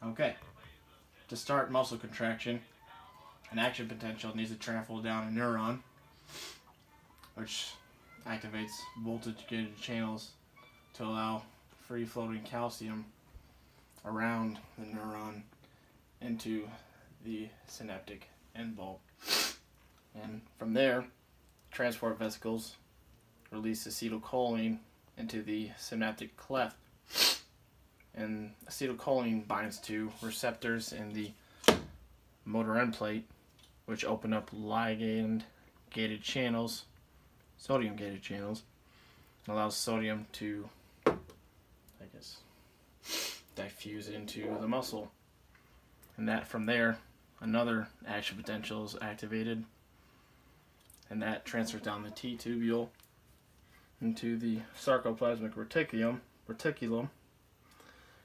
Okay, to start muscle contraction, an action potential needs to travel down a neuron, which activates voltage-gated channels to allow free-floating calcium around the neuron into the synaptic end bulb. And from there, transport vesicles release acetylcholine into the synaptic cleft, and acetylcholine binds to receptors in the motor end plate, which open up ligand-gated channels, sodium-gated channels, and allows sodium to, diffuse into the muscle. And that from there, another action potential is activated, and that transfers down the T-tubule into the sarcoplasmic reticulum,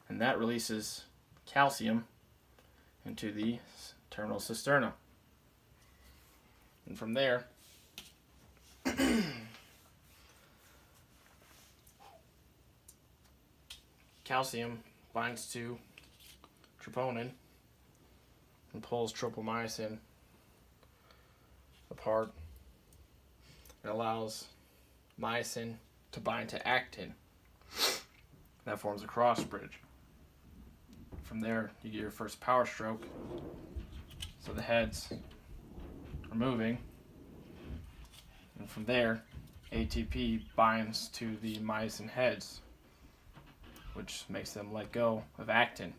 and that releases calcium into the terminal cisterna. And from there, calcium binds to troponin and pulls tropomyosin apart. It allows myosin to bind to actin. That forms a cross bridge. From there, you get your first power stroke. So the heads are moving. And from there, ATP binds to the myosin heads, which makes them let go of actin.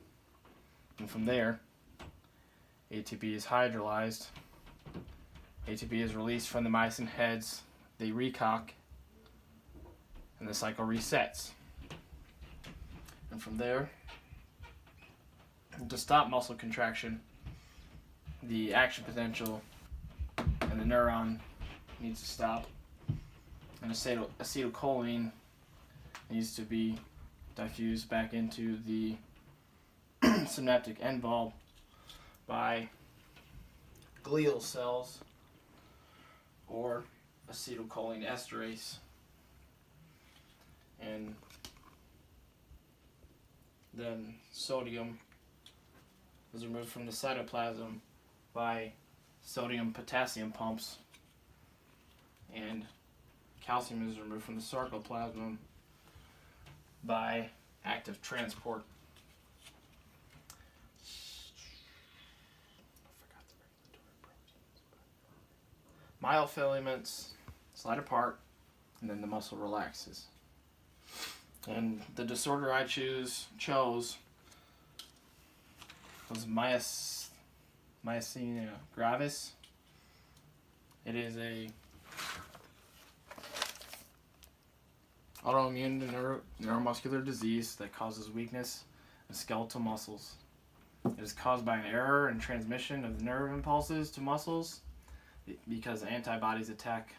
And from there, ATP is hydrolyzed. ATP is released from the myosin heads. They recock, and the cycle resets. And from there, to stop muscle contraction, the action potential and the neuron needs to stop, and acetylcholine needs to be diffused back into the synaptic end bulb by glial cells or acetylcholine esterase. And then sodium is removed from the cytoplasm by sodium-potassium pumps, and calcium is removed from the sarcoplasm by active transport. Myofilaments slide apart, and then the muscle relaxes. And the disorder I chose was myasthenia gravis. It is a autoimmune neuromuscular disease that causes weakness in skeletal muscles. It is caused by an error in transmission of nerve impulses to muscles because antibodies attack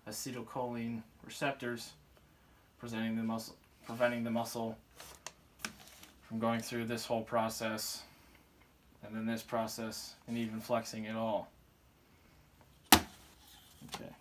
acetylcholine receptors, preventing the muscle from going through this whole process, and then this process, and even flexing at all. Okay.